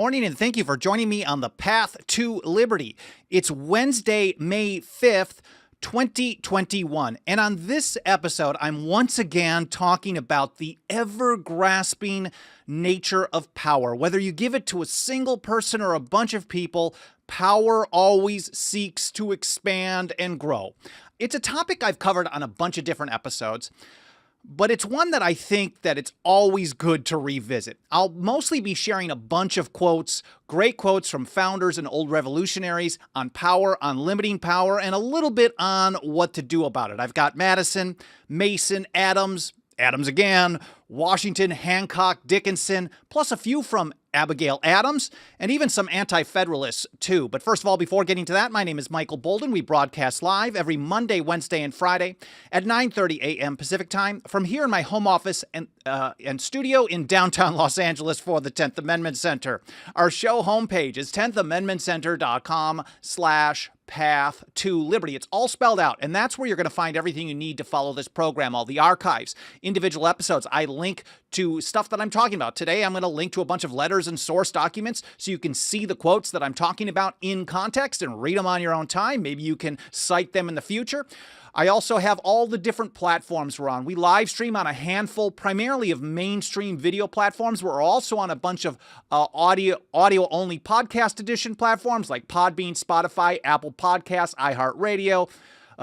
morning, and thank you for joining me on the path to liberty. It's Wednesday, May 5th, 2021. And on this episode, I'm once again talking about the ever-grasping nature of power. Whether you give it to a single person or a bunch of people, power always seeks to expand and grow. It's a topic I've covered on a bunch of different episodes, but it's one that I think that it's always good to revisit. I'll mostly be sharing a bunch of quotes, great quotes from founders and old revolutionaries on power, on limiting power, and a little bit on what to do about it. I've got Madison, Mason, Adams again, Washington, Hancock, Dickinson, plus a few from Abigail Adams, and even some anti-federalists too. But first of all, before getting to that, my name is Michael Bolden. We broadcast live every Monday, Wednesday, and Friday at 9:30 a.m. Pacific time from here in my home office and studio in downtown Los Angeles for the 10th Amendment Center. Our show homepage is 10thamendmentcenter.com/path to liberty. It's all spelled out, and that's where you're going to find everything you need to follow this program, all the archives, individual episodes. I link to stuff that I'm talking about. Today, I'm going to link to a bunch of letters and source documents so you can see the quotes that I'm talking about in context and read them on your own time. Maybe you can cite them in the future. I also have all the different platforms we're on. We live stream on a handful, primarily of mainstream video platforms. We're also on a bunch of audio-only podcast edition platforms like Podbean, Spotify, Apple Podcasts, iHeartRadio,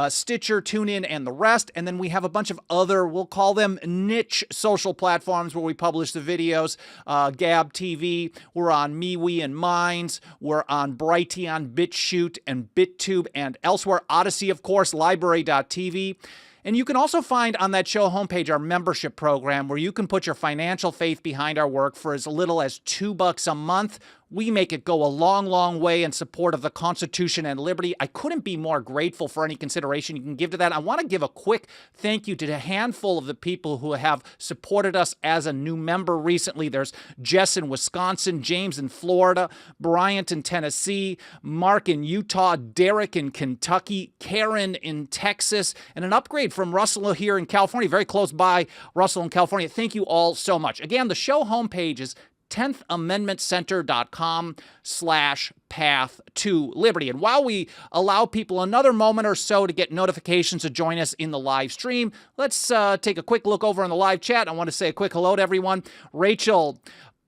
Stitcher, TuneIn, and the rest. And then we have a bunch of other, we'll call them niche social platforms where we publish the videos. Gab TV, we're on MeWe and Minds, we're on Brighteon, BitChute, and BitTube, and elsewhere. Odyssey, of course, Library.tv. And you can also find on that show homepage our membership program where you can put your financial faith behind our work for as little as $2 a month. We make it go a long, long way in support of the Constitution and liberty. I couldn't be more grateful for any consideration you can give to that. I want to give a quick thank you to a handful of the people who have supported us as a new member recently. There's Jess in Wisconsin, James in Florida, Bryant in Tennessee, Mark in Utah, Derek in Kentucky, Karen in Texas, and an upgrade from Russell here in California, very close by Russell in California. Thank you all so much. Again, the show homepage is 10thamendmentcenter.com/path to liberty. And while we allow people another moment or so to get notifications to join us in the live stream, let's take a quick look over in the live chat. I want to say a quick hello to everyone. Rachel,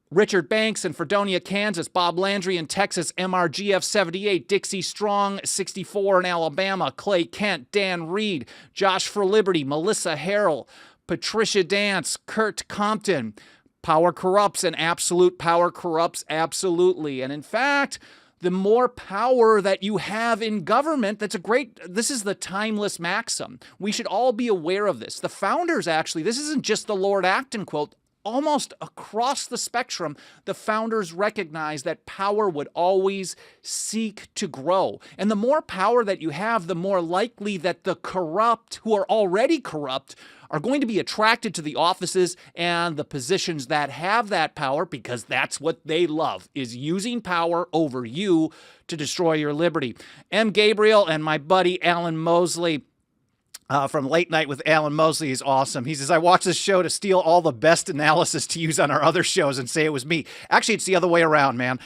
Richard Banks in Fredonia, Kansas, Bob Landry in Texas, MRGF 78, Dixie Strong 64 in Alabama, Clay Kent, Dan Reed, Josh for Liberty, Melissa Harrell, Patricia Dance, Kurt Compton. Power corrupts, and absolute power corrupts absolutely. And in fact, the more power that you have in government, this is the timeless maxim. We should all be aware of this. The founders actually, this isn't just the Lord Acton quote, almost across the spectrum, the founders recognized that power would always seek to grow. And the more power that you have, the more likely that the corrupt, who are already corrupt, are going to be attracted to the offices and the positions that have that power, because that's what they love, is using power over you to destroy your liberty. M. Gabriel and my buddy Alan Mosley from Late Night with Alan Mosley is awesome. He says, I watch this show to steal all the best analysis to use on our other shows and say it was me. Actually, it's the other way around, man.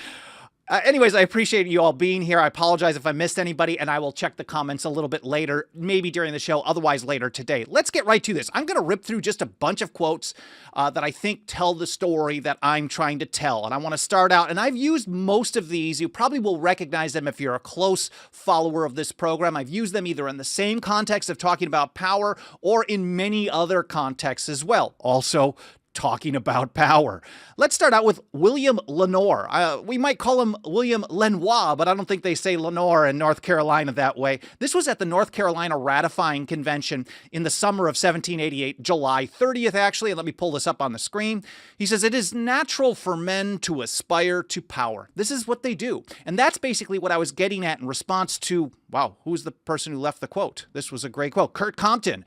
Anyways, I appreciate you all being here. I apologize if I missed anybody, and I will check the comments a little bit later, maybe during the show, otherwise later today. Let's get right to this. I'm going to rip through just a bunch of quotes that I think tell the story that I'm trying to tell. And I want to start out, and I've used most of these. You probably will recognize them if you're a close follower of this program. I've used them either in the same context of talking about power or in many other contexts as well. Also, talking about power. Let's start out with William Lenoir. We might call him William Lenoir, but I don't think they say Lenoir in North Carolina that way. This was at the North Carolina Ratifying Convention in the summer of 1788, July 30th, actually. And let me pull this up on the screen. He says, it is natural for men to aspire to power. This is what they do. And that's basically what I was getting at in response to, wow, who's the person who left the quote? This was a great quote. Kurt Compton.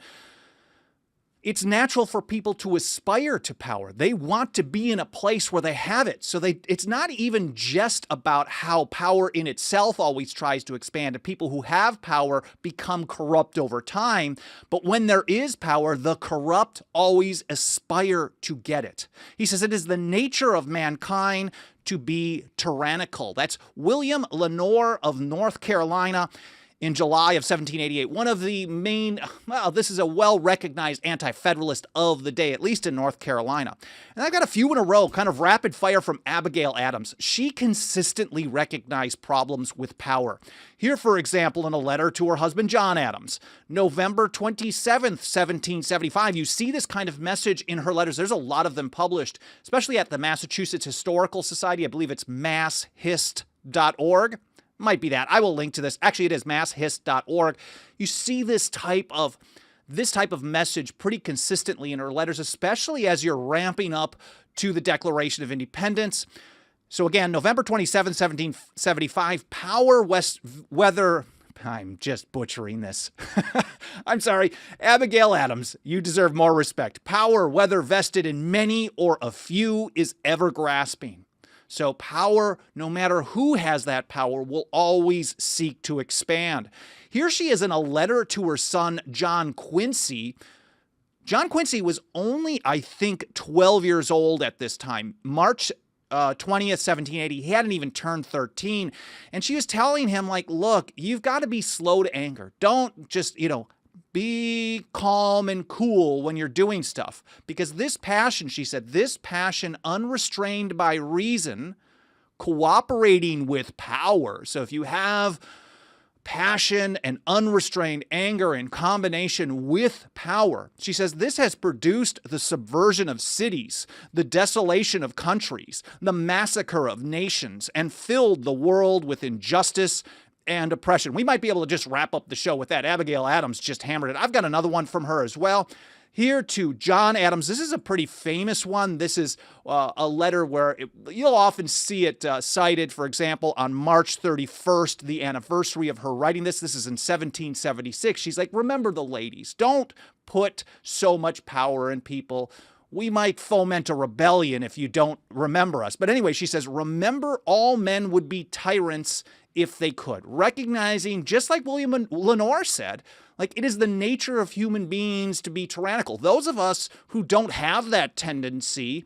It's natural for people to aspire to power. They want to be in a place where they have it. So it's not even just about how power in itself always tries to expand, and people who have power become corrupt over time. But when there is power, the corrupt always aspire to get it. He says it is the nature of mankind to be tyrannical. That's William Lenore of North Carolina. In July of 1788, one of the main, well, this is a well-recognized anti-federalist of the day, at least in North Carolina. And I've got a few in a row, kind of rapid fire from Abigail Adams. She consistently recognized problems with power. Here, for example, in a letter to her husband, John Adams, November 27th, 1775. You see this kind of message in her letters. There's a lot of them published, especially at the Massachusetts Historical Society. I believe it's masshist.org. Might be that. I will link to this. Actually, it is masshist.org. You see this type of message pretty consistently in her letters, especially as you're ramping up to the Declaration of Independence. So again, November 27, 1775, whether, I'm just butchering this. I'm sorry. Abigail Adams, you deserve more respect. Power, whether vested in many or a few, is ever grasping. So power, no matter who has that power, will always seek to expand. Here she is in a letter to her son, John Quincy. John Quincy was only, I think, 12 years old at this time. March 20th, 1780. He hadn't even turned 13. And she was telling him, like, look, you've got to be slow to anger. Don't just, be calm and cool when you're doing stuff. Because this passion, she said, this passion unrestrained by reason, cooperating with power. So if you have passion and unrestrained anger in combination with power, she says, this has produced the subversion of cities, the desolation of countries, the massacre of nations, and filled the world with injustice and oppression. We might be able to just wrap up the show with that. Abigail Adams just hammered it. I've got another one from her as well. Here to John Adams. This is a pretty famous one. This is a letter where you'll often see it cited, for example, on March 31st, the anniversary of her writing this. This is in 1776. She's like, remember the ladies. Don't put so much power in people. We might foment a rebellion if you don't remember us. But anyway, she says, remember all men would be tyrants if they could. Recognizing, just like William Lenore said, like it is the nature of human beings to be tyrannical. Those of us who don't have that tendency,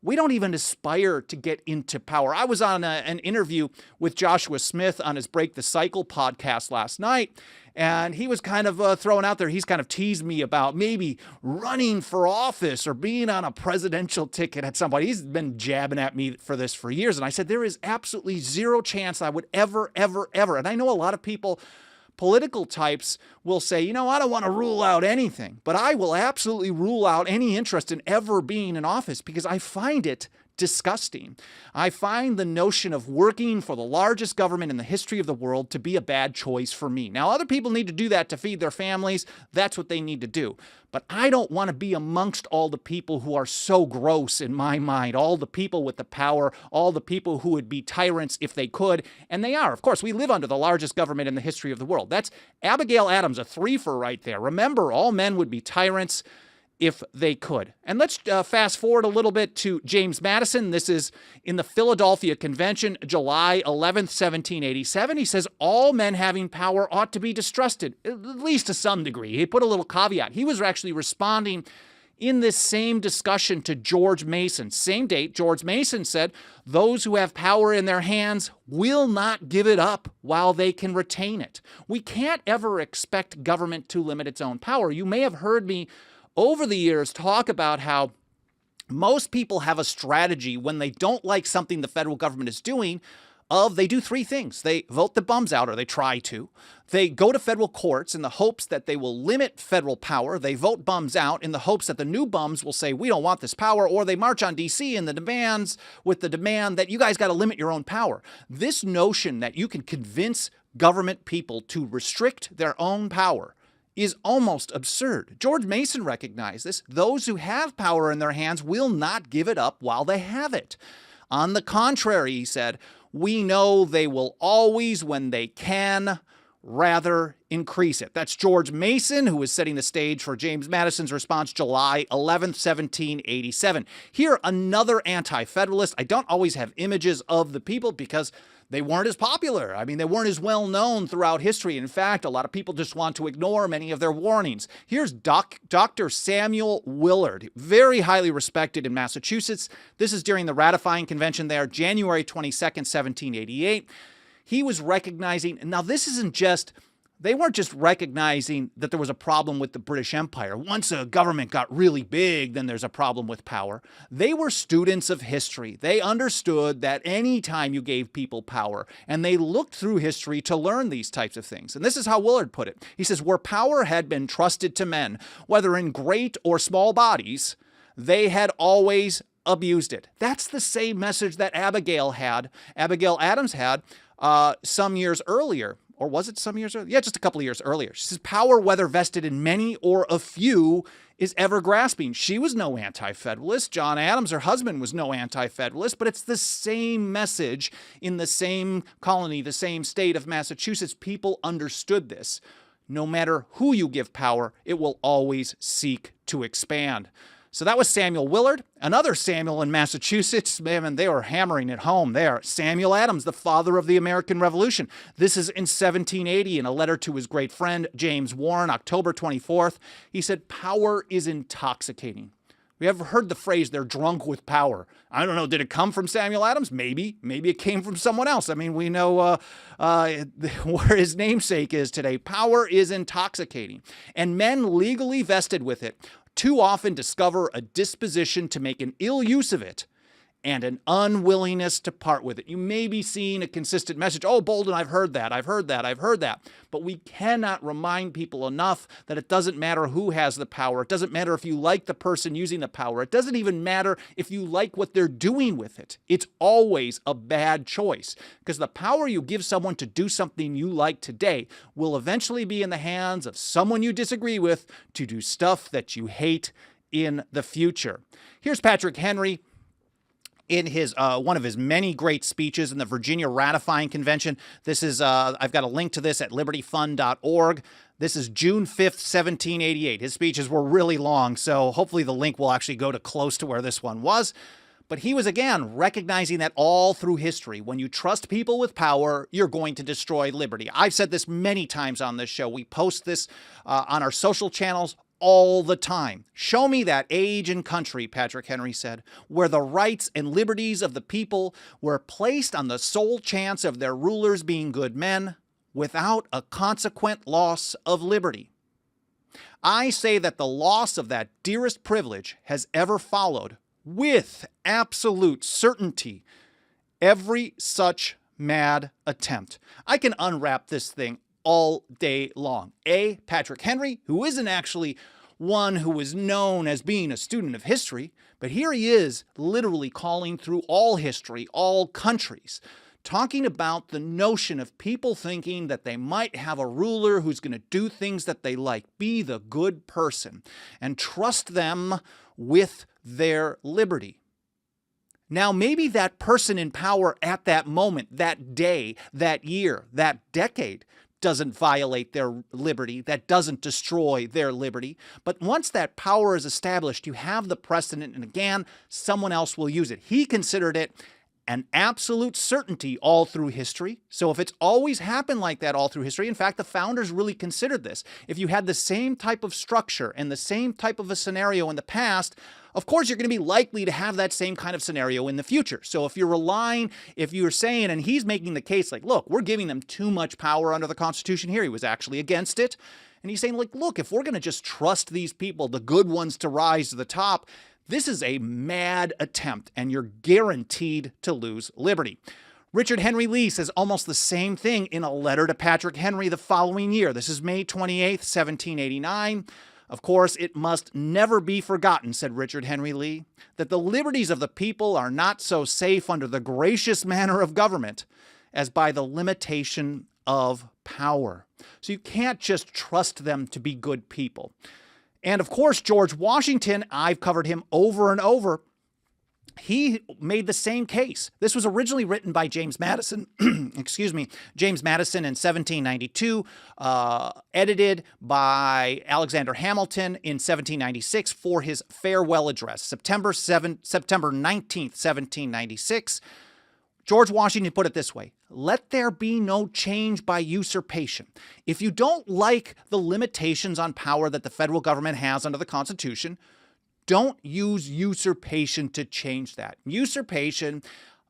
we don't even aspire to get into power. I was on an interview with Joshua Smith on his Break the Cycle podcast last night, and he was kind of throwing out there, he's kind of teased me about maybe running for office or being on a presidential ticket at some point. He's been jabbing at me for this for years. And I said, there is absolutely zero chance I would ever. And I know a lot of people, political types, will say, I don't want to rule out anything. But I will absolutely rule out any interest in ever being in office because I find it disgusting. I find the notion of working for the largest government in the history of the world to be a bad choice for me. Now, other people need to do that to feed their families. That's what they need to do. But I don't want to be amongst all the people who are so gross in my mind, all the people with the power, all the people who would be tyrants if they could. And they are. Of course, we live under the largest government in the history of the world. That's Abigail Adams, a threefer right there. Remember, all men would be tyrants if they could. And let's fast forward a little bit to James Madison. This is in the Philadelphia Convention, July 11th, 1787. He says, all men having power ought to be distrusted, at least to some degree. He put a little caveat. He was actually responding in this same discussion to George Mason. Same date, George Mason said, those who have power in their hands will not give it up while they can retain it. We can't ever expect government to limit its own power. You may have heard me over the years talk about how most people have a strategy when they don't like something the federal government is doing they do three things. They vote the bums out, or they try to. They go to federal courts in the hopes that they will limit federal power. They vote bums out in the hopes that the new bums will say, we don't want this power, or they march on D.C. and the demand that you guys got to limit your own power. This notion that you can convince government people to restrict their own power is almost absurd. George Mason recognized this. Those who have power in their hands will not give it up while they have it. On the contrary, he said, we know they will always, when they can, rather increase it. That's George Mason, who was setting the stage for James Madison's response July 11th, 1787. Here, another anti-federalist. I don't always have images of the people because they weren't as popular. I mean, they weren't as well known throughout history. In fact, a lot of people just want to ignore many of their warnings. Here's Dr. Samuel Willard, very highly respected in Massachusetts. This is during the ratifying convention there, January 22nd, 1788. He was recognizing, now this isn't just, they weren't just recognizing that there was a problem with the British Empire. Once a government got really big, then there's a problem with power. They were students of history. They understood that any time you gave people power, and they looked through history to learn these types of things. And this is how Willard put it. He says, where power had been trusted to men, whether in great or small bodies, they had always abused it. That's the same message that Abigail Adams had some years earlier. Or was it some years earlier? Yeah, just a couple of years earlier. She says, power, whether vested in many or a few, is ever grasping. She was no anti-federalist. John Adams, her husband, was no anti-federalist, but it's the same message in the same colony, the same state of Massachusetts. People understood this. No matter who you give power, it will always seek to expand. So that was Samuel Willard. Another Samuel in Massachusetts, man, they were hammering it home there. Samuel Adams, the father of the American Revolution. This is in 1780 in a letter to his great friend, James Warren, October 24th. He said, power is intoxicating. We have heard the phrase, they're drunk with power. I don't know, did it come from Samuel Adams? Maybe. Maybe it came from someone else. I mean, we know where his namesake is today. Power is intoxicating. And men legally vested with it too often discover a disposition to make an ill use of it and an unwillingness to part with it. You may be seeing a consistent message. Oh, Bolden, I've heard that, I've heard that, I've heard that. But we cannot remind people enough that it doesn't matter who has the power. It doesn't matter if you like the person using the power. It doesn't even matter if you like what they're doing with it. It's always a bad choice because the power you give someone to do something you like today will eventually be in the hands of someone you disagree with to do stuff that you hate in the future. Here's Patrick Henry in his one of his many great speeches in the Virginia Ratifying Convention. This is, I've got a link to this at libertyfund.org. This is June 5th, 1788. His speeches were really long, so hopefully the link will actually go to close to where this one was. But he was, again, recognizing that all through history, when you trust people with power, you're going to destroy liberty. I've said this many times on this show. We post this on our social channels all the time. Show me that age and country, Patrick Henry said, where the rights and liberties of the people were placed on the sole chance of their rulers being good men without a consequent loss of liberty. I say that the loss of that dearest privilege has ever followed with absolute certainty every such mad attempt. I can unwrap this thing all day long. Patrick Henry, who isn't actually one who was known as being a student of history, but here he is literally calling through all history, all countries, talking about the notion of people thinking that they might have a ruler who's going to do things that they like, be the good person, and trust them with their liberty. Now, maybe that person in power at that moment, that day, that year, that decade, doesn't violate their liberty, that doesn't destroy their liberty. But once that power is established, you have the precedent, and again, someone else will use it. He considered it an absolute certainty all through history. So if it's always happened like that all through history, in fact, the founders really considered this. If you had the same type of structure and the same type of a scenario in the past, of course, you're going to be likely to have that same kind of scenario in the future. So if you're saying, and he's making the case like, look, we're giving them too much power under the Constitution here. He was actually against it. And he's saying, like, look, if we're going to just trust these people, the good ones, to rise to the top, this is a mad attempt, and you're guaranteed to lose liberty. Richard Henry Lee says almost the same thing in a letter to Patrick Henry the following year. This is May 28th, 1789. Of course, it must never be forgotten, said Richard Henry Lee, that the liberties of the people are not so safe under the gracious manner of government as by the limitation of power. So you can't just trust them to be good people. And of course, George Washington, I've covered him over and over. he made the same case. This was originally written by James Madison, excuse me, James Madison in 1792, edited by Alexander Hamilton in 1796 for his farewell address, September 19th, 1796. George Washington put it this way: let there be no change by usurpation. If you don't like the limitations on power that the federal government has under the Constitution, don't use usurpation to change that. Usurpation,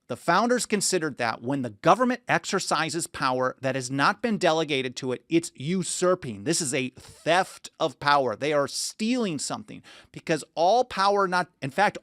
the founders considered that when the government exercises power that has not been delegated to it, it's usurping. This is a theft of power. They are stealing something, because all power,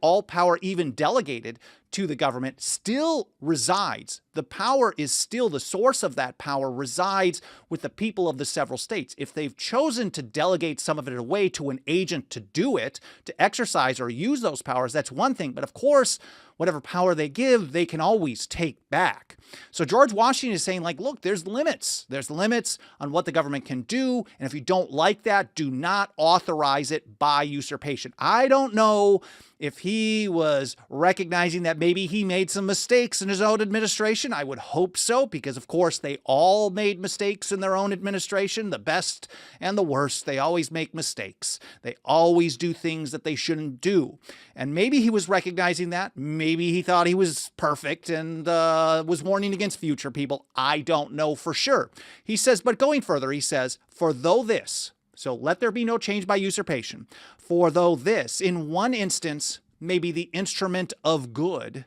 all power even delegated to the government still resides. The power is still, the source of that power resides with the people of the several states. If they've chosen to delegate some of it away to an agent to do it, to exercise or use those powers, that's one thing. But of course, whatever power they give, they can always take back. So George Washington is saying, like, look, there's limits. There's limits on what the government can do. And if you don't like that, do not authorize it by usurpation. I don't know if he was recognizing that maybe he made some mistakes in his own administration. I would hope so, because of course they all made mistakes in their own administration. The best and the worst, they always make mistakes. They always do things that they shouldn't do. And maybe he was recognizing that. Maybe he thought he was perfect and was warning against future people. I don't know for sure. He says, but going further, he says, for though this, so let there be no change by usurpation, for though this, in one instance, may be the instrument of good,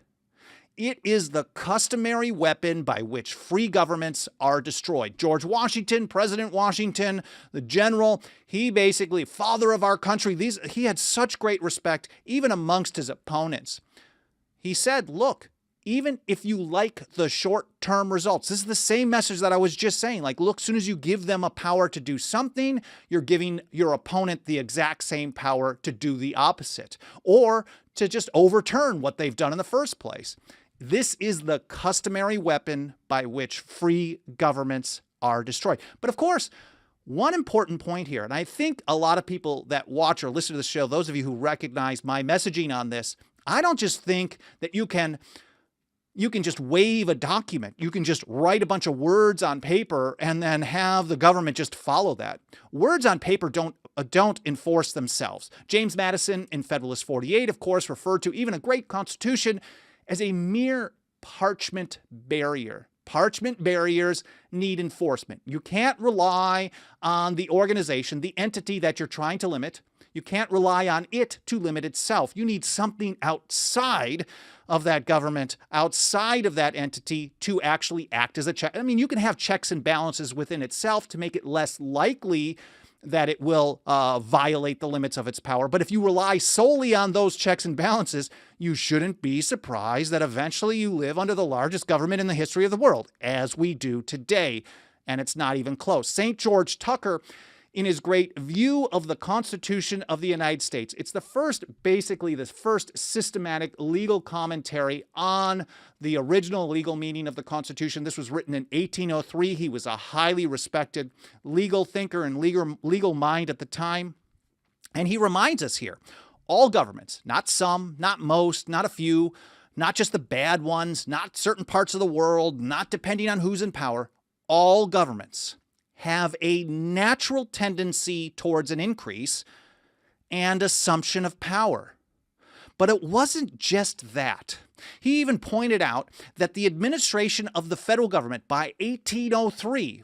it is the customary weapon by which free governments are destroyed. George Washington, President Washington, the general, he basically, father of our country, he had such great respect, even amongst his opponents. He said, look, even if you like the short-term results, this is the same message that I was just saying. Like, look, as soon as you give them a power to do something, you're giving your opponent the exact same power to do the opposite, or to just overturn what they've done in the first place. This is the customary weapon by which free governments are destroyed. But of course, one important point here, and I think a lot of people that watch or listen to the show, those of you who recognize my messaging on this, I don't just think that you can just wave a document. You can just write a bunch of words on paper and then have the government just follow that. Words on paper don't enforce themselves. James Madison in Federalist 48, of course, referred to even a great constitution as a mere parchment barrier. Parchment barriers need enforcement. You can't rely on the organization, the entity that you're trying to limit. You can't rely on it to limit itself. You need something outside of that government, outside of that entity, to actually act as a check. I mean, you can have checks and balances within itself to make it less likely that it will violate the limits of its power. But if you rely solely on those checks and balances, you shouldn't be surprised that eventually you live under the largest government in the history of the world, as we do today. And it's not even close. St. George Tucker, in his great View of the Constitution of the United States, it's basically the first systematic legal commentary on the original legal meaning of the Constitution. This was written in 1803. He was a highly respected legal thinker and legal mind at the time. And he reminds us here, all governments, not some, not most, not a few, not just the bad ones, not certain parts of the world, not depending on who's in power, all governments have a natural tendency towards an increase and assumption of power. But it wasn't just that. He even pointed out that the administration of the federal government by 1803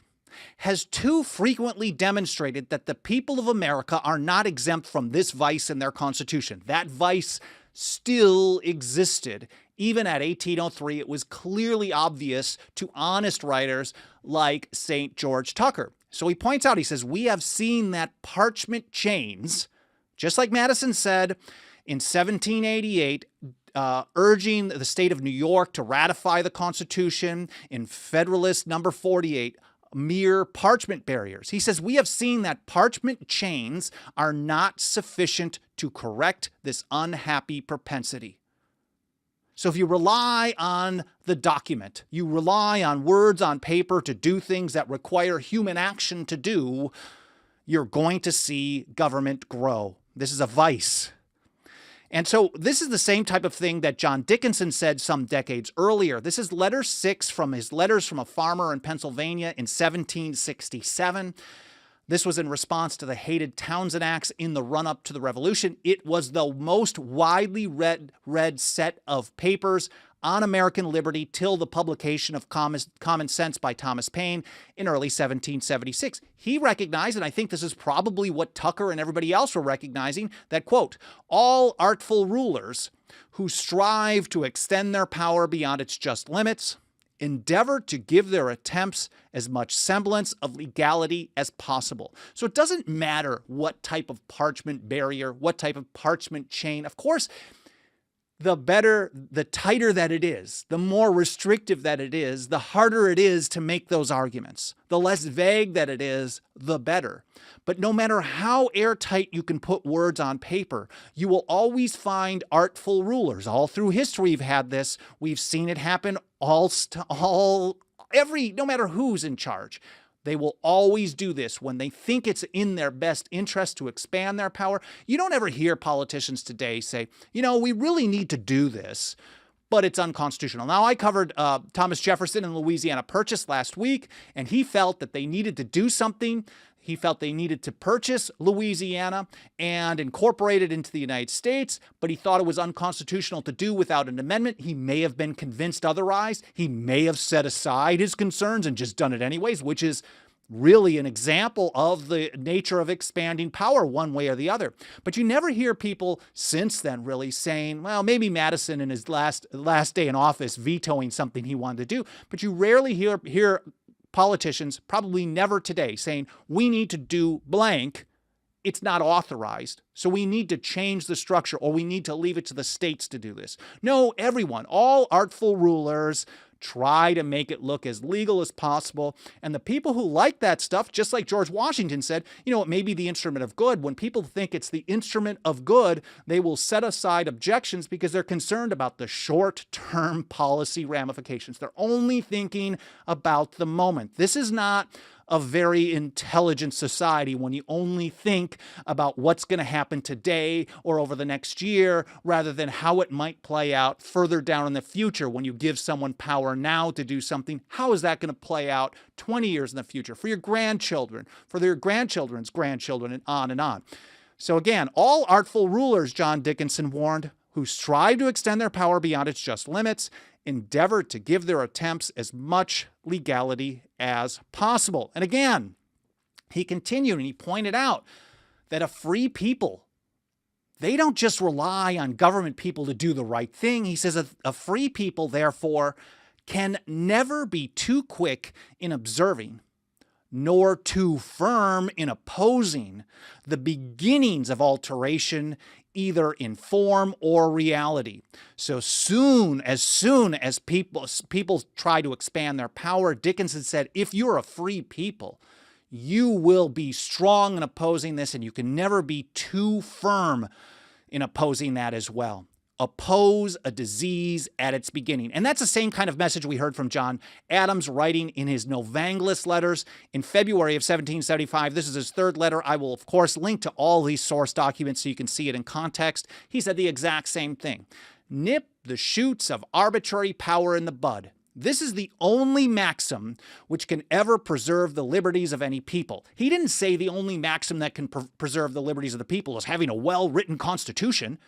has too frequently demonstrated that the people of America are not exempt from this vice in their Constitution. That vice still existed. Even at 1803, it was clearly obvious to honest writers like St. George Tucker. So he points out, he says, we have seen that parchment chains, just like Madison said in 1788, urging the state of New York to ratify the Constitution in Federalist number 48, mere parchment barriers. He says, we have seen that parchment chains are not sufficient to correct this unhappy propensity. So if you rely on the document, you rely on words on paper to do things that require human action to do, you're going to see government grow. This is a vice. And so this is the same type of thing that John Dickinson said some decades earlier. This is letter 6 from his Letters from a Farmer in Pennsylvania in 1767. This was in response to the hated Townshend Acts in the run-up to the Revolution. It was the most widely read set of papers on American liberty till the publication of Common Sense by Thomas Paine in early 1776. He recognized, and I think this is probably what Tucker and everybody else were recognizing, that, quote, all artful rulers who strive to extend their power beyond its just limits endeavor to give their attempts as much semblance of legality as possible. So it doesn't matter what type of parchment barrier, what type of parchment chain. Of course, the better, the tighter that it is, the more restrictive that it is, the harder it is to make those arguments. The less vague that it is, the better. But no matter how airtight you can put words on paper, you will always find artful rulers. All through history we've had this. We've seen it happen no matter who's in charge. They will always do this when they think it's in their best interest to expand their power. You don't ever hear politicians today say, we really need to do this, but it's unconstitutional. Now, I covered Thomas Jefferson and Louisiana Purchase last week, and he felt that they needed to do something. He felt they needed to purchase Louisiana and incorporate it into the United States, but he thought it was unconstitutional to do without an amendment. He may have been convinced otherwise. He may have set aside his concerns and just done it anyways, which is really an example of the nature of expanding power one way or the other. But you never hear people since then really saying, well, maybe Madison in his last day in office vetoing something he wanted to do. But you rarely hear politicians, probably never today, saying we need to do blank. It's not authorized, so we need to change the structure, or we need to leave it to the states to do this. No, everyone, all artful rulers try to make it look as legal as possible. And the people who like that stuff, just like George Washington said, it may be the instrument of good. When people think it's the instrument of good, they will set aside objections because they're concerned about the short-term policy ramifications. They're only thinking about the moment. This is not a very intelligent society when you only think about what's going to happen today or over the next year rather than how it might play out further down in the future. When you give someone power now to do something, how is that going to play out 20 years in the future for your grandchildren, for their grandchildren's grandchildren, and on and on. So again, all artful rulers, John Dickinson warned, who strive to extend their power beyond its just limits, endeavor to give their attempts as much legality as possible. And again, he continued and he pointed out that a free people, they don't just rely on government people to do the right thing. He says a free people, therefore, can never be too quick in observing, nor too firm in opposing the beginnings of alteration, either in form or reality. So as soon as people try to expand their power, Dickinson said, if you're a free people, you will be strong in opposing this, and you can never be too firm in opposing that as well. Oppose a disease at its beginning. And that's the same kind of message we heard from John Adams writing in his Novanglus letters in February of 1775. This is his third letter. I will, of course, link to all these source documents so you can see it in context. He said the exact same thing. Nip the shoots of arbitrary power in the bud. This is the only maxim which can ever preserve the liberties of any people. He didn't say the only maxim that can preserve the liberties of the people is having a well-written constitution.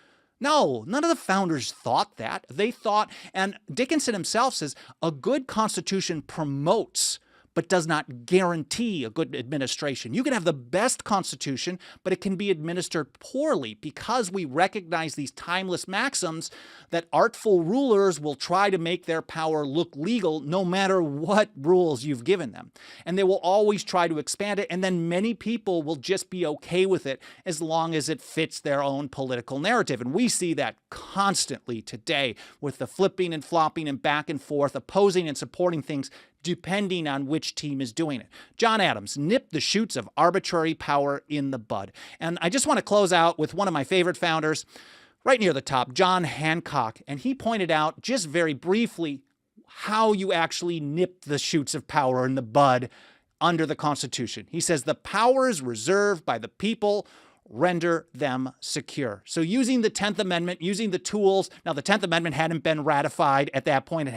No, none of the founders thought that. They thought, and Dickinson himself says, a good constitution promotes but does not guarantee a good administration. You can have the best constitution, but it can be administered poorly because we recognize these timeless maxims that artful rulers will try to make their power look legal no matter what rules you've given them. And they will always try to expand it, and then many people will just be okay with it as long as it fits their own political narrative. And we see that constantly today with the flipping and flopping and back and forth, opposing and supporting things depending on which team is doing it. John Adams nipped the shoots of arbitrary power in the bud. And I just want to close out with one of my favorite founders, right near the top, John Hancock. And he pointed out just very briefly how you actually nip the shoots of power in the bud under the Constitution. He says the powers reserved by the people render them secure. So using the 10th Amendment, using the tools, now the 10th Amendment hadn't been ratified at that point.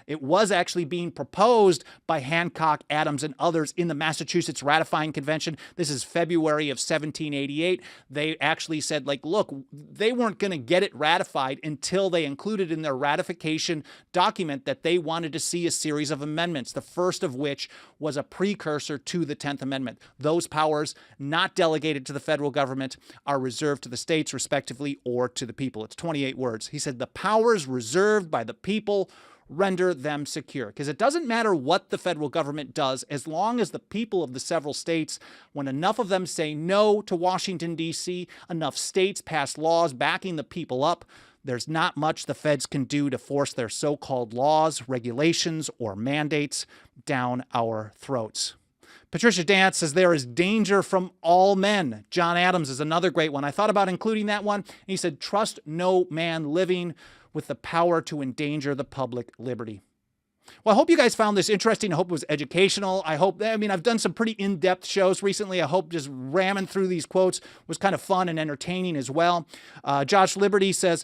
It was actually being proposed by Hancock, Adams, and others in the Massachusetts Ratifying Convention. This is February of 1788. They actually said, like, look, they weren't going to get it ratified until they included in their ratification document that they wanted to see a series of amendments, the first of which was a precursor to the 10th Amendment. Those powers not delegated to the federal government are reserved to the states, respectively, or to the people. It's 28 words. He said, the powers reserved by the people render them secure. Because it doesn't matter what the federal government does, as long as the people of the several states, when enough of them say no to Washington, D.C., enough states pass laws backing the people up, there's not much the feds can do to force their so-called laws, regulations, or mandates down our throats. Patricia Dance says there is danger from all men. John Adams is another great one. I thought about including that one. He said, trust no man living with the power to endanger the public liberty. Well, I hope you guys found this interesting. I hope it was educational. I've done some pretty in-depth shows recently. I hope just ramming through these quotes was kind of fun and entertaining as well. Josh Liberty says,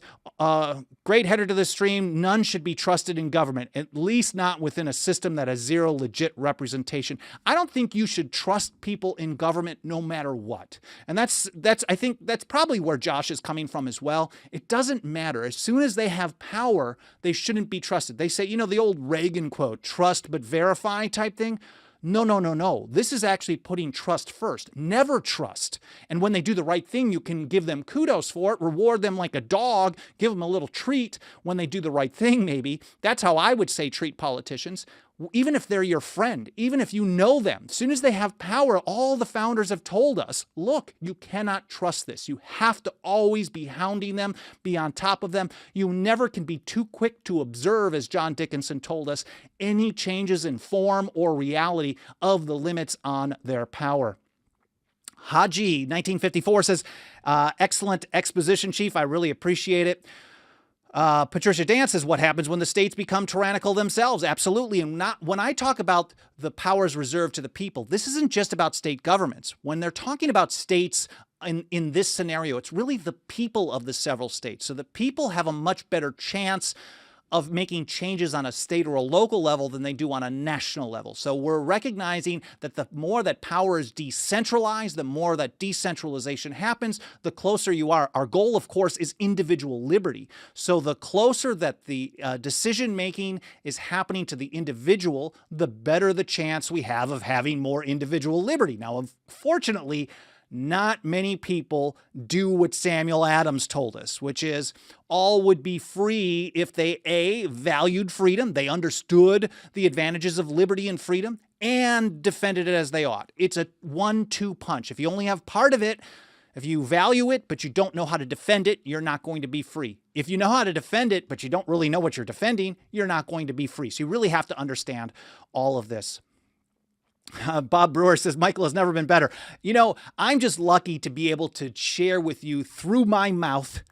great header to the stream. None should be trusted in government, at least not within a system that has zero legit representation. I don't think you should trust people in government no matter what. And I think that's probably where Josh is coming from as well. It doesn't matter. As soon as they have power, they shouldn't be trusted. They say, the old Reagan quote, trust but verify type thing. No. This is actually putting trust first. Never trust. And when they do the right thing, you can give them kudos for it, reward them like a dog, give them a little treat when they do the right thing, maybe. That's how I would say treat politicians. Even if they're your friend, even if you know them, as soon as they have power, all the founders have told us, look, you cannot trust this. You have to always be hounding them, be on top of them. You never can be too quick to observe, as John Dickinson told us, any changes in form or reality of the limits on their power. Haji, 1954, says, excellent exposition, Chief. I really appreciate it. Patricia Dance says, what happens when the states become tyrannical themselves? Absolutely. And when I talk about the powers reserved to the people, this isn't just about state governments. When they're talking about states in this scenario, it's really the people of the several states. So the people have a much better chance of making changes on a state or a local level than they do on a national level. So we're recognizing that the more that power is decentralized, the more that decentralization happens, the closer you are. Our goal, of course, is individual liberty. So the closer that the decision-making is happening to the individual, the better the chance we have of having more individual liberty. Now, unfortunately, not many people do what Samuel Adams told us, which is all would be free if they, A, valued freedom, they understood the advantages of liberty and freedom, and defended it as they ought. It's a 1-2 punch. If you only have part of it, if you value it, but you don't know how to defend it, you're not going to be free. If you know how to defend it, but you don't really know what you're defending, you're not going to be free. So you really have to understand all of this. Bob Brewer says, Michael has never been better. I'm just lucky to be able to share with you through my mouth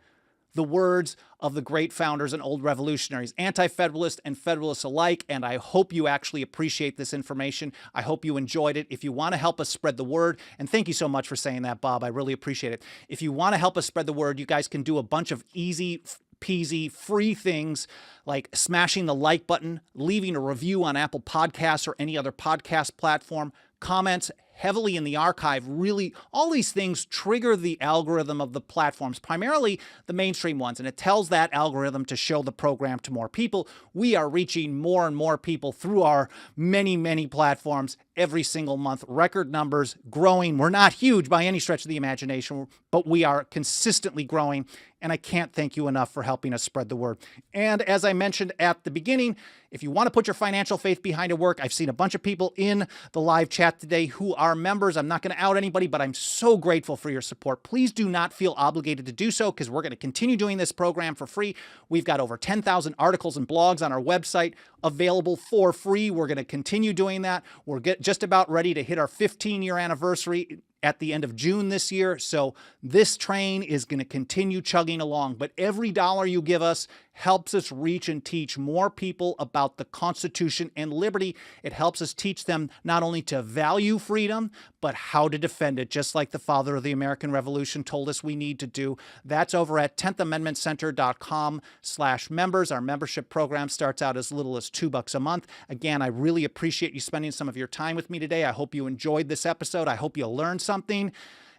the words of the great founders and old revolutionaries, anti-federalists and federalists alike, and I hope you actually appreciate this information. I hope you enjoyed it. If you want to help us spread the word, and thank you so much for saying that, Bob, I really appreciate it. If you want to help us spread the word, you guys can do a bunch of easy peasy free things like smashing the like button, leaving a review on Apple Podcasts or any other podcast platform, comments heavily in the archive. Really, all these things trigger the algorithm of the platforms, primarily the mainstream ones, and it tells that algorithm to show the program to more people. We are reaching more and more people through our many, many platforms every single month. Record numbers growing. We're not huge by any stretch of the imagination, but we are consistently growing, and I can't thank you enough for helping us spread the word. And as I mentioned at the beginning, if you want to put your financial faith behind a work, I've seen a bunch of people in the live chat today who are members. I'm not going to out anybody, but I'm so grateful for your support. Please do not feel obligated to do so, because we're going to continue doing this program for free. We've got over 10,000 articles and blogs on our website available for free. We're going to continue doing that. We're just about ready to hit our 15-year anniversary at the end of June this year. So this train is going to continue chugging along, but every dollar you give us helps us reach and teach more people about the Constitution and liberty. It helps us teach them not only to value freedom, but how to defend it, just like the father of the American Revolution told us we need to do. That's over at 10thamendmentcenter.com/members. Our membership program starts out as little as $2 a month. Again, I really appreciate you spending some of your time with me today. I hope you enjoyed this episode. I hope you learned something,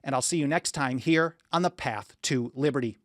and I'll see you next time here on the Path to Liberty.